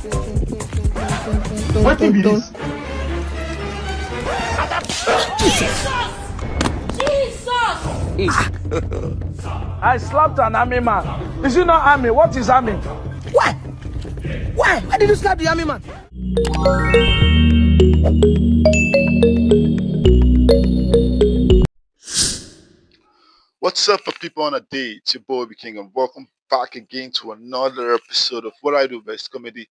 What be this? I slapped an army man. Is it not army? What is army? Why? Why? Why did you slap the army man? What's up, for people on a day? It's your boy OBIKING, and welcome back again to another episode of what I do best, comedy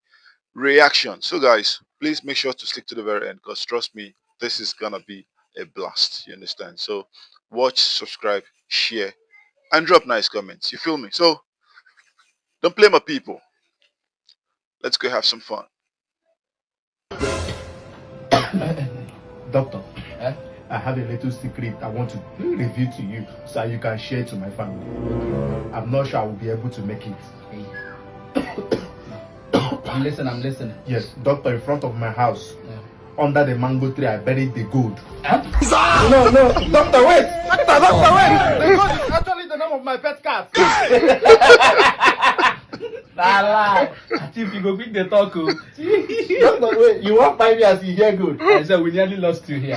reaction. So guys, please make sure to stick to the very end, because trust me, this is gonna be a blast. You understand? So watch, subscribe, share, and drop nice comments. You feel me? So don't play my people. Let's go have some fun. Doctor, I have a little secret I want to reveal to you so you can share it to my family. I'm not sure I will be able to make it. I'm listening. Yes, doctor, in front of my house, under the mango tree, I buried the gold. Huh? No, doctor, wait! Doctor, wait! The gold is actually the name of my pet cat. I think you go quick the talk. Doctor, wait, you won't find me as you hear good. I said we nearly lost you here.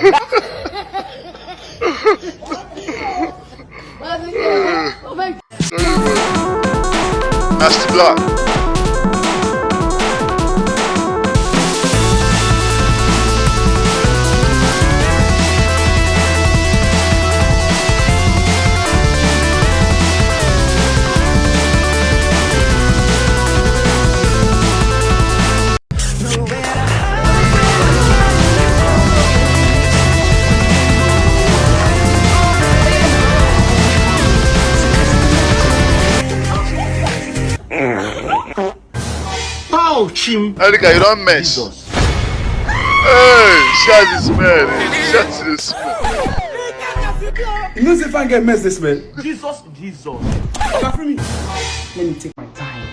Blaq. Erika, you don't mess. Jesus. Hey, shut this man. Shut this man. You know if I get mess this man. Jesus. For me. Let me take my time.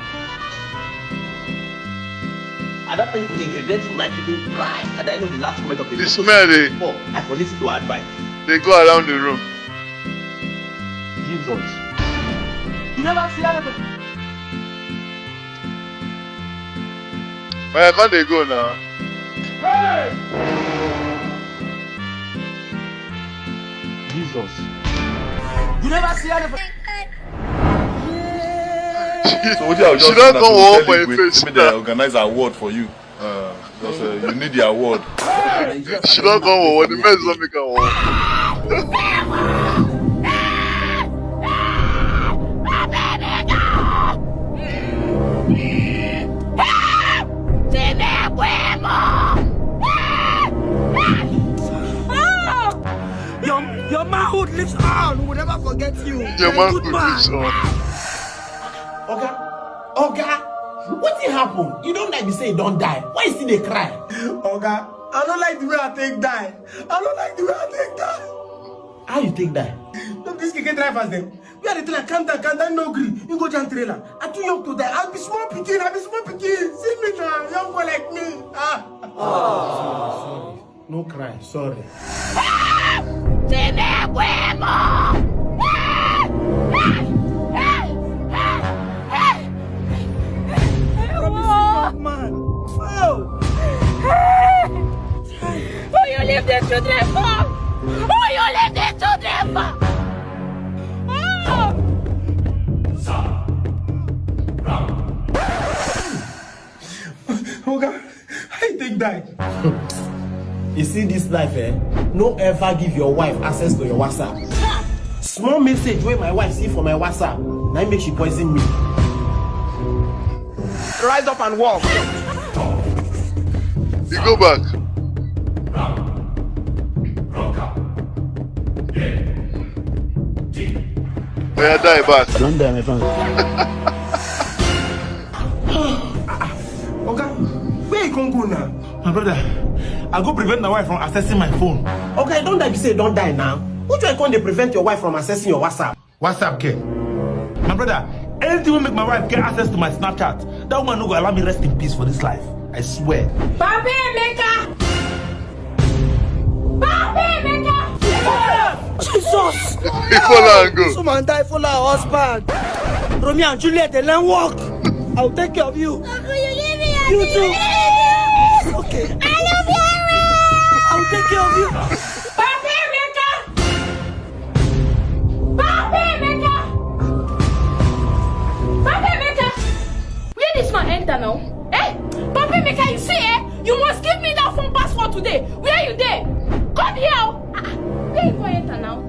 I don't think they regret like you did cry at the end of the last moment of the This man, I for listen to advice. they go around the room. Jesus. You never see anything. Where can't they go now? Jesus. You never see anything. So what you She don't come home for a face. Maybe they organize an award for you. Because you need the award. She don't come home. When the mess don't make her home. Your manhood lives on. Who will never forget you. Your man could live on. Oga, what did happen? You don't like me say you don't die. Why you still they cry? Oga, I don't like the way I take die. How you take that? No, this keke drivers them. We are the trailer, can't no gree. You go down trailer. I too young to die. I'll be small picking. See me now, young boy like me. Sorry. No cry, sorry. Man. Who you leave the children for? Oga, how you take die? You see this life, no ever give your wife access to your WhatsApp. Small message where my wife see for my WhatsApp. Now make she poison me. Rise up and walk. You go back. Where I die back. Don't die, my friend. Oga, where you can go now? My brother, I go prevent my wife from accessing my phone. Okay, don't die. You say don't die now. Which way can they prevent your wife from accessing your WhatsApp? WhatsApp, okay? My brother, anything will make my wife get access to my Snapchat. That woman no go allow me rest in peace for this life. I swear. Papi Emeka! Jesus! Follow and go. Someone die for our husband. Romeo and Juliet, they learn walk. I'll take care of you. Uncle, you leave me You too. Okay. I love you. I'll take care of you. Papa Emeka. Papa Emeka. Papa Emeka. Where this man enter now? Eh? Papa Emeka, you see, eh? You must give me that phone password today. Where are you there? Come here. Where you going enter now?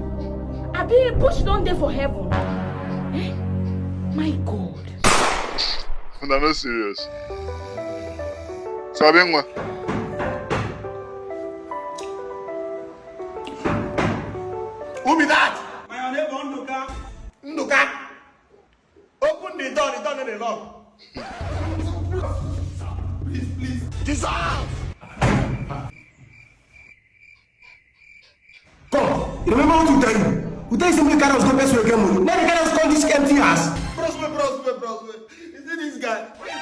I be push down there for heaven. Eh? My God. I'm not serious. Sabinus. Who be that? My neighbor Nduka. Nduka. Open the door in the lock. Please. Dissolve. Come, you remember what to tell you? We tell you somebody carry us go best way again money. Now they carry us call this empty ass. Bros. You see this guy?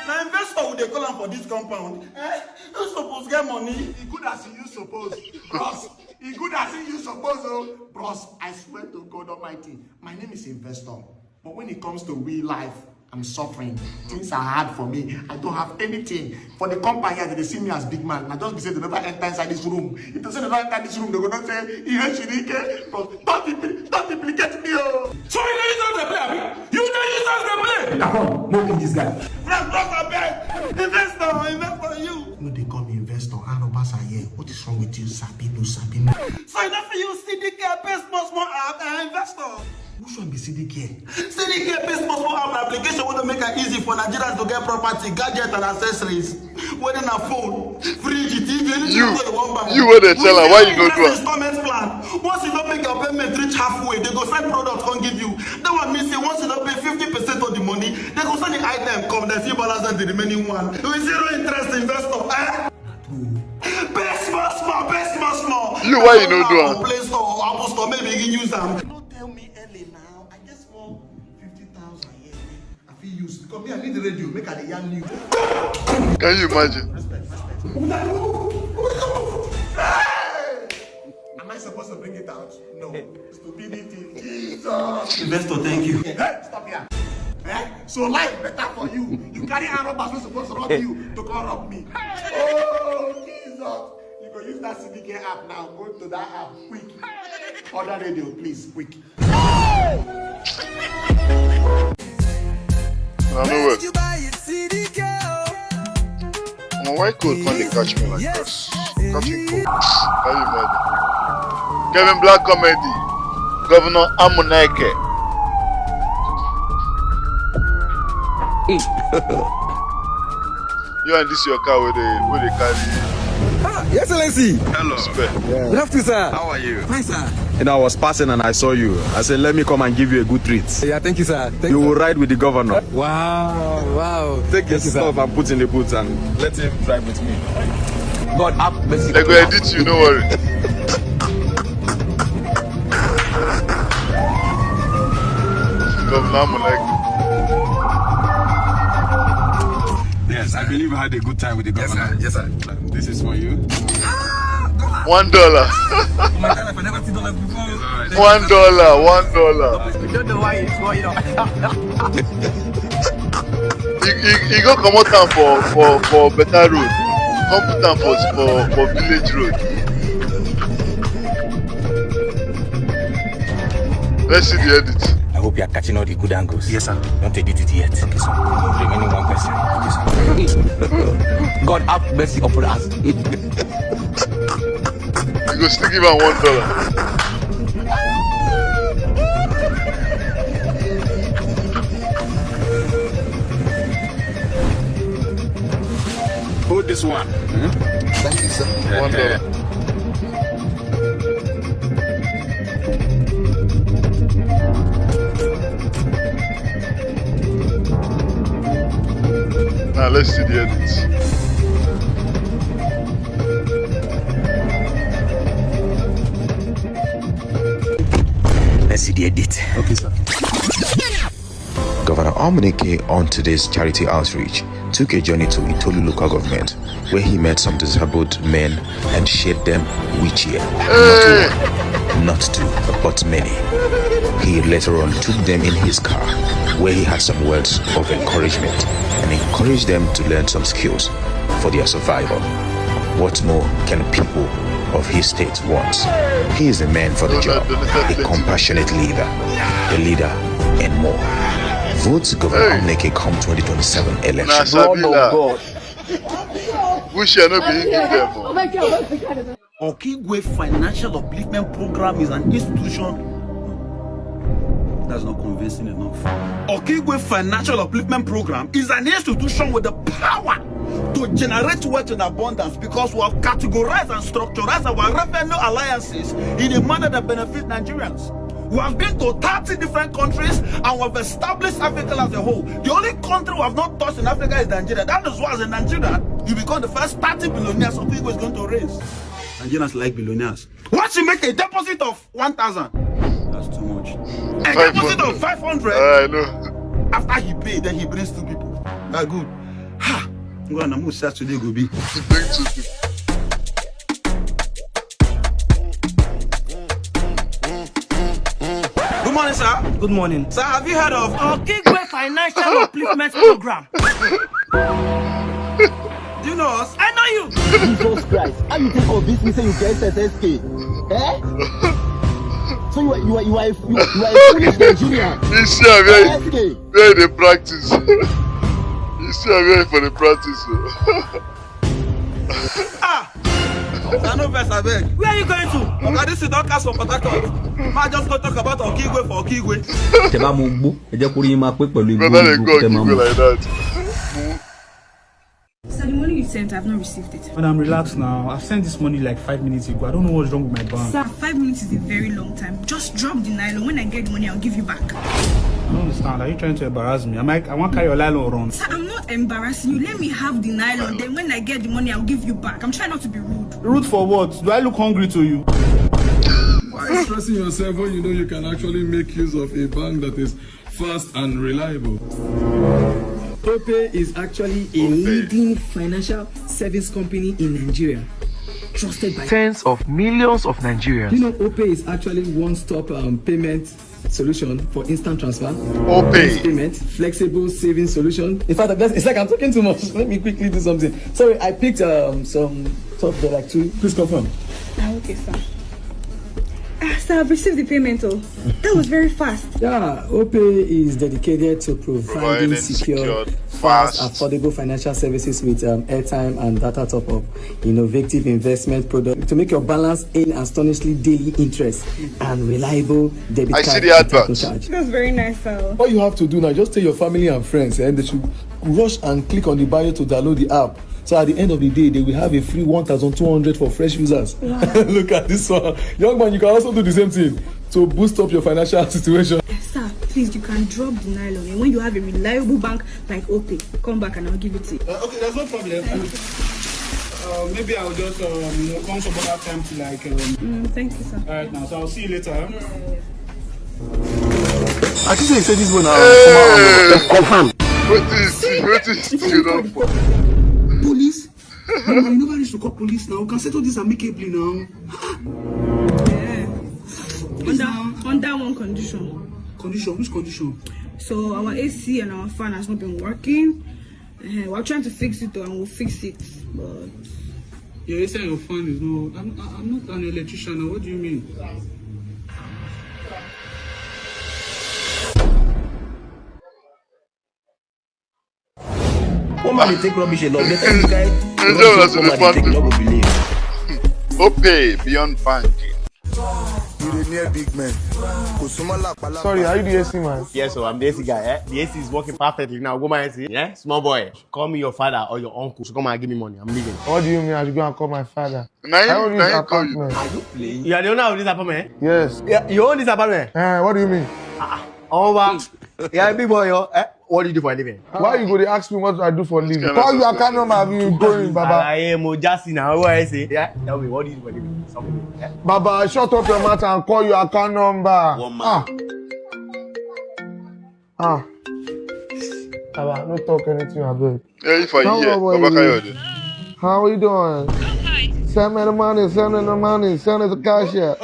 Now investor would they call him for this compound? Eh? You suppose get money. He good as you suppose. Bros. He good as you suppose, oh. Bros, I swear to God Almighty, my name is Investor. But when it comes to real life, I'm suffering. Things are hard for me. I don't have anything. For the company here, they see me as big man. I just be saying they never enter inside this room. If they say they never enter this room, they're going to say, Shirike, don't implicate me, oh. So you know you don't play, Abi? You know you don't play? Now come, move this guy. Bros, I beg. Investor, you. No, they call me Investor. What is wrong with you, Sabinus? So enough for you, CDK, best small app, Investor. Which one be CDK? CDK best small app application will make it easy for Nigerians to get property, gadgets, and accessories. Whether a phone, fridge, TV, anything you want buy. You were the teller. Why you don't do it? Installment plan. Once you don't make your payment reach halfway, they go send products and give you. That one means once you don't pay 50% of the money, they go send the item come. They see balance and the remaining one. With zero interest, Investor. Best small. You why you don't do it? Play Store or Apple Store, maybe you can use them. Don't tell me early now. I guess for 50,000 here. I feel used because me I need the radio. Make a young new. Can you imagine? Respect. Am I supposed to bring it out? No. Stupidity. Jesus. Investor, thank you. Hey, stop here. So life better for you. You carry a robbers who's supposed to rob you to come rob me. Oh, Jesus. You can use that CDK app now. Go to that app quick. Order radio, please, quick. I know what. Why could they catch me like this? Catching cold. Can you imagine? Kevin Blaq comedy. Governor Amuneke. You and this your car where they carry. Your Excellency. Hello. Good afternoon, sir. How are you? Fine, sir. You know, I was passing and I saw you. I said, let me come and give you a good treat. Yeah, thank you, sir. You will ride with the governor. Wow. Take your stuff and put in the boots and let him drive with me. God have mercy. They go edit you, no worry. Governor Amuneke. Yes, I believe I had a good time with the governor. Yes, sir. This is for you. $1. My God, I've never seen dollars before. $1. You don't know why it's going on. You go come out town for better road. Come put down for village road. Let's see the edit. I hope you are catching all the good angles. Yes, sir. Don't edit it yet. Okay, sir. Remaining one question. Okay, sir. God have mercy upon us. You go still give him $1. Hold this one. Thank you, sir. $1. Now let's see the edits. Let's see the edit. Okay, sir. Governor Amuneke, on today's charity outreach, took a journey to Itolu local government, where he met some disabled men and shared them with cheer. Not two, but many. He later on took them in his car, where he had some words of encouragement and encouraged them to learn some skills for their survival. What more can people of his state want? He is a man for the job, a compassionate leader, a leader, and more. Vote to Governor Amuneke come 2027 election. We shall not be in them. Okigwe Financial Upliftment Program is an institution. That's not convincing enough. Okigwe Financial Upliftment Program is an institution with the power to generate wealth in abundance because we have categorized and structured our revenue alliances in a manner that benefits Nigerians. We have been to 30 different countries and we have established Africa as a whole. The only country we have not touched in Africa is Nigeria. That is why as a Nigerian, you become the first 30 billionaires Okigwe is going to raise. Nigerians like billionaires. Once you make a deposit of 1,000, that's too much. A deposit of 500. I know. After he paid, then he brings 2 people. That's good. Ha! I'm going to start today, go be. Good morning, sir. Good morning. Sir, have you heard of Okigwe Financial Upliftment Program? Do you know us? I know you. Jesus Christ! How you take convince me say you get SSK? Eh? So you are a foolish Nigerian. You see, I'm very they practice. You see, I'm very for the practice. I know best, I beg. Where are you going to? Okay, this is not cast for Port Harcourt. I just go talk about Okigwe for Okigwe. Brother, they go Okigwe like that. So the money you sent, I've not received it. Madam, relax now. I've sent this money like 5 minutes ago. I don't know what's wrong with my bank. Sir, 5 minutes is a very long time. Just drop the nylon. When I get the money, I'll give you back. I don't understand. Are you trying to embarrass me? I want to carry your nylon around. Sir, I'm not embarrassing you. Let me have the nylon. Then when I get the money, I'll give you back. I'm trying not to be rude. Rude for what? Do I look hungry to you? Why stressing yourself when you know you can actually make use of a bank that is fast and reliable? OPay is actually a leading financial service company in Nigeria, trusted by tens of millions of Nigerians. You know, OPay is actually one-stop payment solution for instant transfer, OPay payment, flexible saving solution. In fact, it's like I'm talking too much. Let me quickly do something. Sorry, I picked some top there, like 2. Please confirm. Okay, sir. Sir, I've received the payment. That was very fast. Yeah, OPay is dedicated to providing secure, fast, affordable financial services with airtime and data top-up, innovative investment product to make your balance in astonishingly daily interest and reliable debit card. I see the advert. That's very nice, sir. All you have to do now, just tell your family and friends, and they should rush and click on the bio to download the app. So at the end of the day, they will have a free 1,200 for fresh users. Wow. Look at this one. Young man, you can also do the same thing to boost up your financial situation. Sir, please, you can drop the nylon. And when you have a reliable bank like OPay, come back and I'll give it to you. Okay, there's no problem. Maybe I'll just come some other time to like... thank you, sir. Alright now, so I'll see you later. I think they said this one now. Confirm. What is you know? Police? No, you never need to call police now. You can settle this amicably now. Yeah. Under one condition. Condition? Which condition? So our AC and our fan has not been working. We're trying to fix it and we'll fix it. But your AC and your fan is no. I'm not an electrician now. What do you mean? Woman, take rubbish a lot. Let this guy. OPay beyond banking. You're near big man. Sorry, are you the AC man? Yes, so I'm the AC guy. Eh? The AC is working perfectly now. Go my AC. Yeah, small boy. Call me your father or your uncle to come and give me money. I'm leaving. What do you mean I should go and call my father? I own this apartment. Are you playing? You are the owner of this apartment? Yes. Yeah, you own this apartment? What do you mean? Over. Yeah, big boy, yo. What do you do for a living? Why you go to ask me what do I do for a living? Call your account number and you going, Baba. I am Mojasi now. What I say? Yeah, tell me, what do you do for a living? Something. Yeah? Baba, shut up your mouth and call your account number. Baba, don't talk anything about. Yeah, if I hear, Baba Kayode. How are you doing? Send me the money, send me the money, send it to cash app.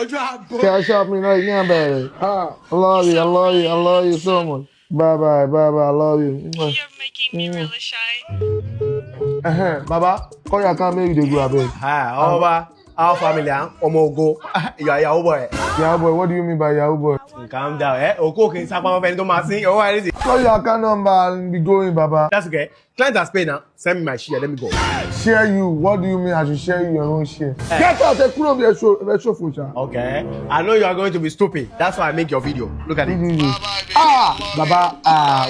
Cash app me right now, baby. I love you, I love you, I love you so much. Bye bye, I love you. You're making me really shy. Baba, call your car, maybe they go a bit. Over our family, Omogo. You are Yahoo boy. Yahoo boy, what do you mean by Yahoo boy? Calm down, eh? Oko can say about to Masi. Oh, what is it? Call your car number and be going, Baba. That's okay. Client has paid now. Send me my share. Let me go. Share you? What do you mean I should share you your own share? Get out the crew of your show for sure. Okay. I know you are going to be stupid. That's why I make your video. Look at it. Baba,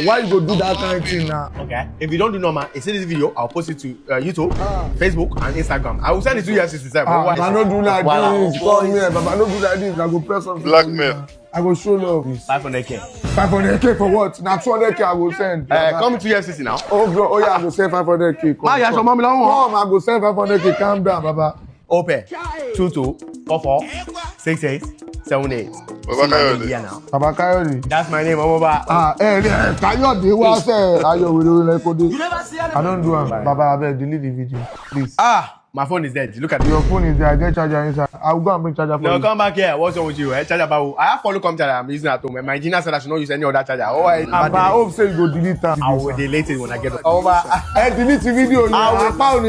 why you go do that kind of thing now? Okay. If you don't do normal, see this video, I'll post it to YouTube, Facebook, and Instagram. I will send it to you 67. I don't do like this. Call me, Baba. I don't do like this. I go press on Blackmail. I go show love. 500k. 500k for what? Now 200k I will send. Come to FCC now. Oh, bro. Oh, yeah, I go send 500k. Come, I go send 500k. Calm down, Baba. Open 22446878. Baba Kayode. That's my name, Baba. Kayode. What say? I don't do it. Baba, I beg, delete the video, please. My phone is dead. Look at it. Your phone is there. I get charger inside. I'll go and bring charger for you. No, come back here. What's wrong with you? Charger Babu. I have follow come charger. I'm using at home. My engineer said I should not use any other charger. I hope say you go delete that. I will delete it when I get back. Delete the video. I will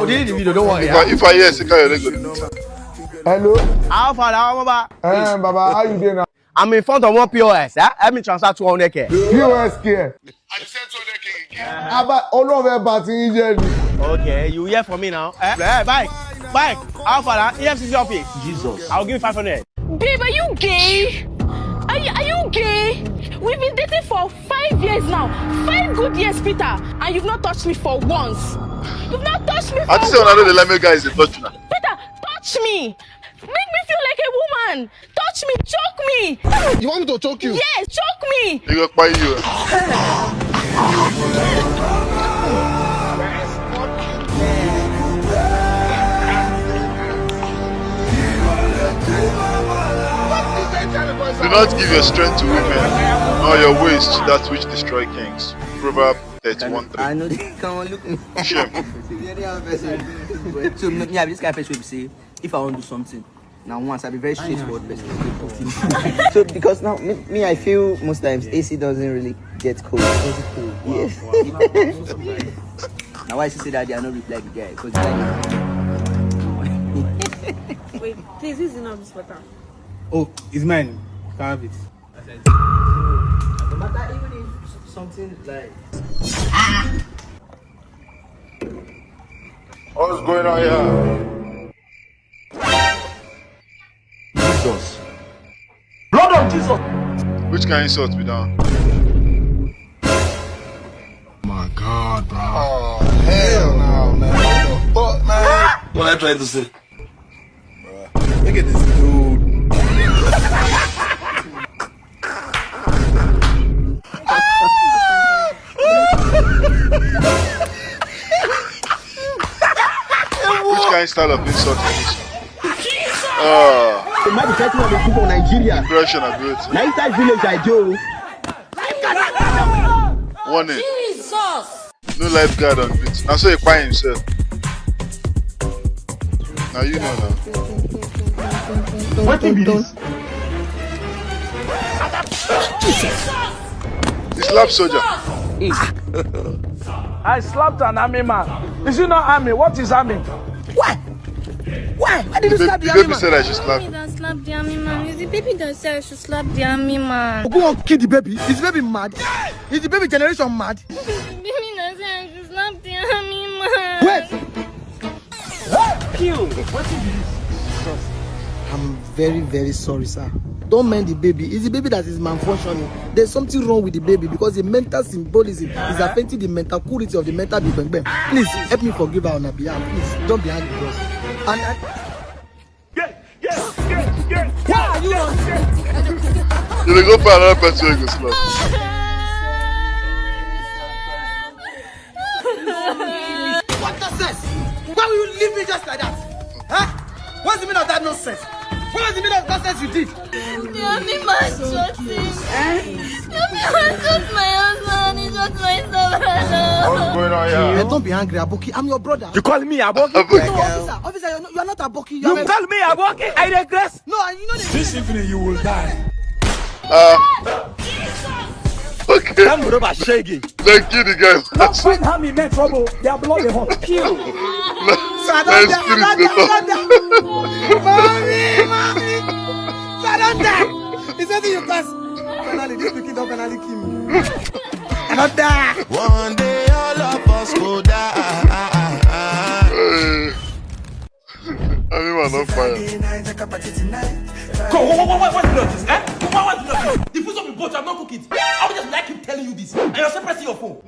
delete the video. Don't worry. If I hear, say Kayode go delete. Hello. How far? Baba, how you doing now? I'm in front of one POS. Let me transfer 200k. POS care. I sent 200k again. Okay, you hear from me now. Bye. How far? EFCC office. Jesus. I'll give you 500. Babe, are you gay? Are you gay? We've been dating for 5 years now. 5 good years, Peter. And you've not touched me for once. You've not touched me for once. I just say another Lame guy is a touch now. Peter, touch me. Make me feel like a woman. Touch me, choke me. You want me to choke you? Yes, choke me. You go buy you. Do not give your strength to women, nor your waist to that which destroy kings. Proverb 31:3. I know they can't look me. Shame. So yeah, this guy person will say, if I want to do something, now once I'll be very straightforward person. So because now me I feel most times AC doesn't really get cold. Yes. Now why she say that they are not reply the guy? Because like wait, please, this is not this water. Oh, it's mine. Can't have it. No matter even if something like What's going on here? Jesus. Blood of Jesus. Which kind of insult be down? My God, bro. Oh, hell no, man. What the fuck, man? What I tried to say? Look at this dude. Which kind of style of insult is this? The man is fighting on the people of Nigeria. Impression ability. Now inside village I do. Warning. Jesus. No lifeguard on beat. Now so he quiet himself. Now you know now. What thing be this? He slapped soldier. I slapped an army man. Is it not army? What is army? Why? Why did you slap the baby army man? said I should slap him. Don't slap the army man. It's the baby that said I should slap the army man. Go on, kill the baby. Is the baby mad? Is the baby generation mad? The baby that said I should slap the army man. Wait! Kill. What is this? I'm very, very sorry, sir. Don't mind the baby. It's the baby that is malfunctioning. There's something wrong with the baby because the mental symbolism is affecting the mental quality of the mental being. Please help me forgive her on her behalf. Please don't be angry with us. And why are you on? You will go for another person who go slap. What nonsense? Why will you leave me just like that? Huh? What's the meaning of that nonsense? What was the meaning of nonsense you did? The army man shot him. The army man shot my husband. He shot my son. What's going on here? Don't be angry, Aboki. I'm your brother. You call me Aboki? No, officer, you are not Aboki. You call me Aboki? I regress. No, you know This evening you will die. Fuck. Shaggy. They kill the guy. Don't find how me in trouble. They are blood they hot. Kill. Mommy. Surrender. It's only you guys. Finally, this wicked dog finally kill me. One day all of us go die. I mean, I'm not fire. Go, what's this? What's this? The food of the boat, I'm not cooking. I would just like keep telling you this. And you're still pressing your phone.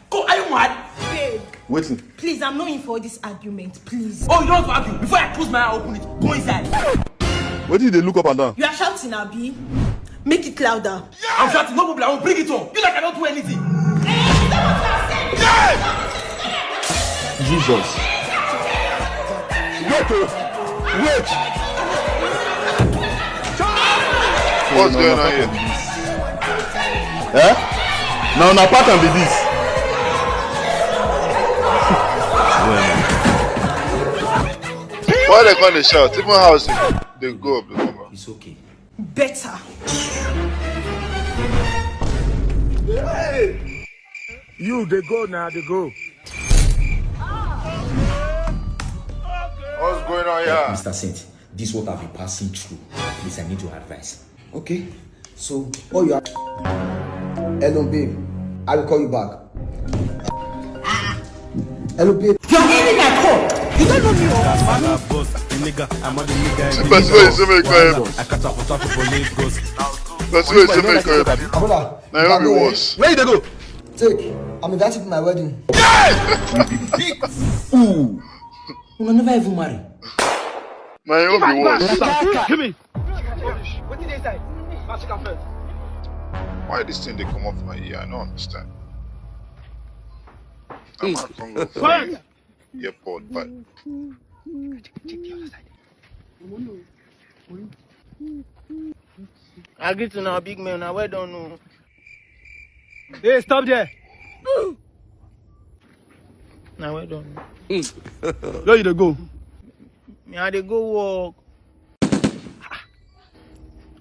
Go, are you mad? Babe, Waiting. please, I'm not in for this argument, please. Oh, you don't want to argue. Before I close my eye, open it. Go inside. What did they look up and down? You are shouting, Abi. Make it louder. Yeah. I'm shouting, no problem. I will bring it on. You like I don't do anything. Jesus. Wait. What's going on here? Eh? Now, part and be this. Why they call the shout? Even house they go up the number. It's okay. Better. You, they go now, they go. What's going on here? Mr. Saint, this is what I've been passing through. Please, I need your advice. Okay? So, oh, you are. Hello, babe. I will call you back. Hello, babe. You're ending my call. You don't know me. That's why you so many call. That's why you so many call. Naomi was. Where did they go? Take. I'm invited to my wedding. Ooh. You will never even marry. Naomi was. Give me. What did they say? Why this thing they come off my ear? I don't understand. I'm not from the airport, but I get to know big man. Now I don't know. Hey, stop there. Now I don't know. Where you dey go? Me I dey go work.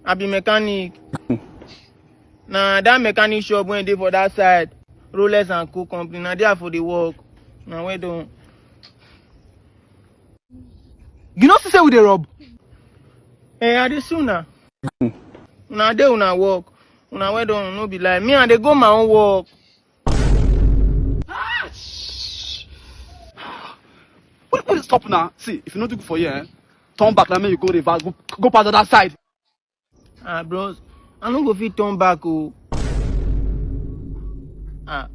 I be mechanic. Nah, that mechanic shop when they for that side, Rollers and Co company. Now there for the work. Now I don't. You know say we dey rob. Hey, I dey sooner. Now they una work. Una we don't no be like me and they go my own work. Wait, stop now. See, if you not do good for you, turn back. Let me you go reverse. Go past the other side. Ah, bros, I don't go fit turn back. Oh. Ah.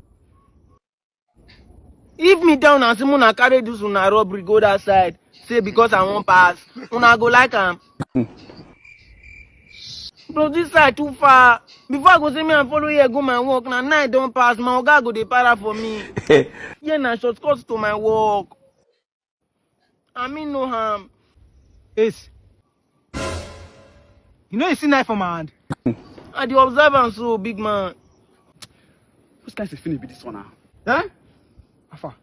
If me down and someone I carry this una robbery go that side, say because I won't pass, una go like Bro, this side too far. Before I go see me and follow here go my work, now night don't pass. My oga go dey para for me. Yeah, na shortcuts to my work. I mean no harm. Ace. You know you see knife for my hand. I the observance so big man. Which kind of finish be this one now? Eh? How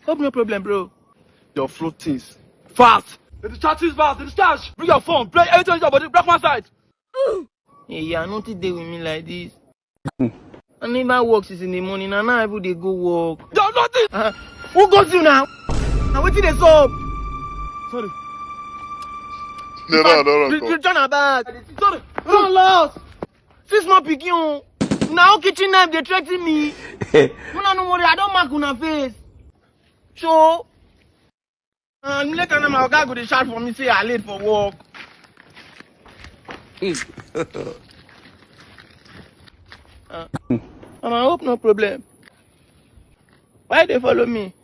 Hope no problem, bro. Your float things. Fast! The chat is fast, the discharge! Bring your phone, play everything your body, black one side! Hey, yeah, nothing dey with me like this. I never work since in the morning, and now every day go work. No, nothing! Who goes you now? Now what did they solve? Sorry. No, Turn back. Sorry. Run lost. 6 more picking. Now kitchen knife they threaten me. No worry, I don't mark on her face. So, later my guy go to shout for me say I late for work. I hope no problem. Why they follow me?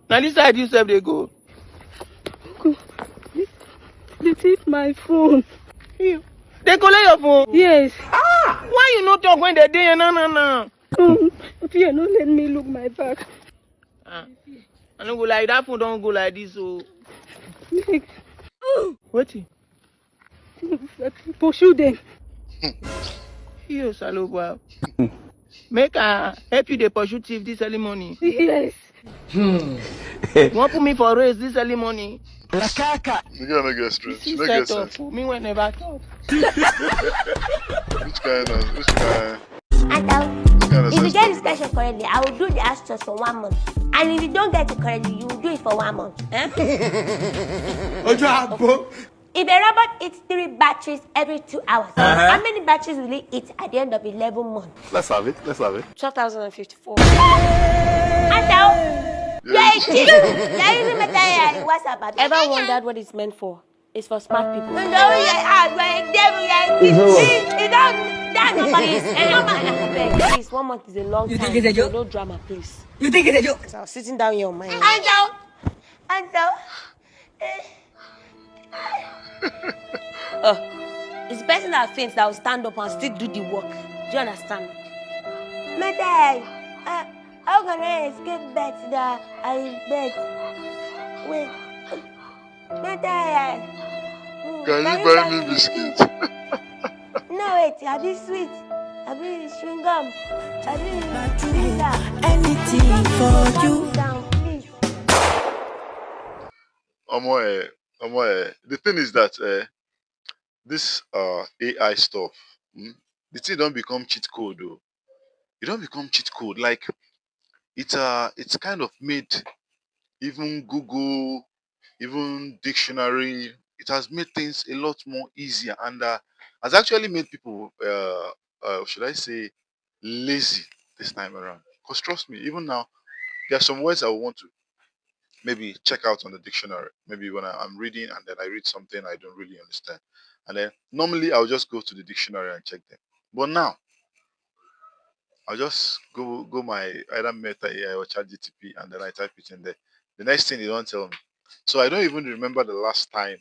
Now this side you self they go. They take my phone. They collect your phone? Yes. Ah! Why you not talk when they day? No. Fear, no let me look my back. I don't go like that phone, don't go like this. So. What? Pursue them. Here, Saloba. Make I help you the pursue thief this early morning. Yes. You want put me for race this early morning? La caca. You gotta get strength. This No is get set up sense. for me whenever I talk. Which kind of? Which kind? If you get this question correctly, I will do the astros for 1 month. And if you don't get it correctly, you will do it for 1 month. If a robot eats 3 batteries every 2 hours, how many batteries will it eat at the end of 11 months? Let's have it. Let's have it. 12,054. Ever wondered what it's meant for? It's for smart people. That number is please, 1 month is a long time. You think it's a joke? No drama, please. You think it's a joke? So I was sitting down in your mind. It's the person that faints that will stand up and still do the work. Do you understand? How can I escape bet that I bet? Wait. Can you buy me biscuits? No, wait. I be sweet. I be chewing gum. I be pizza. Anything for you. The thing is that this AI stuff, the thing don't become cheat code though. It don't become cheat code. Like it's kind of made even Google, even dictionary, it has made things a lot more easier and has actually made people should I say lazy this time around. Because trust me, even now there are some words I want to maybe check out on the dictionary. Maybe when I'm reading and then I read something I don't really understand. And then normally I'll just go to the dictionary and check them. But now I'll just go my either Meta AI or ChatGTP and then I type it in there. The next thing you don't tell me. So I don't even remember the last time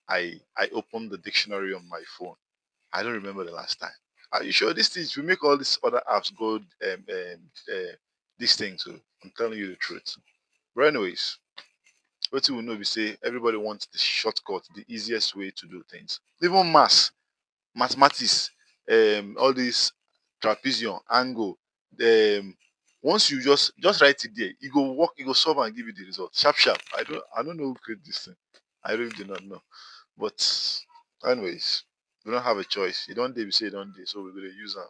I opened the dictionary on my phone. I don't remember the last time. Are you sure these things will make all these other apps go this thing too? I'm telling you the truth. But anyways, what you will know we say everybody wants the shortcut, the easiest way to do things. Even mathematics, all this trapezium, angle, once you just write it there, you go work, you go solve and give you the result. Sharp. I don't know who created this thing. I really do not know. But anyways, we don't have a choice. You don't dare, we say you don't dare, so we're gonna use them.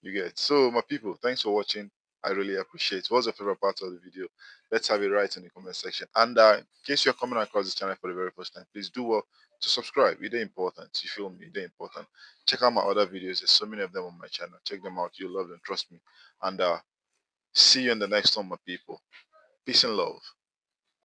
You get it. So my people, thanks for watching. I really appreciate it. What's your favorite part of the video? Let's have it right in the comment section. And in case you're coming across this channel for the very first time, please do well to subscribe. It's important. You feel me? It's important. Check out my other videos. There's so many of them on my channel. Check them out. You'll love them. Trust me. And see you in the next one, my people. Peace and love.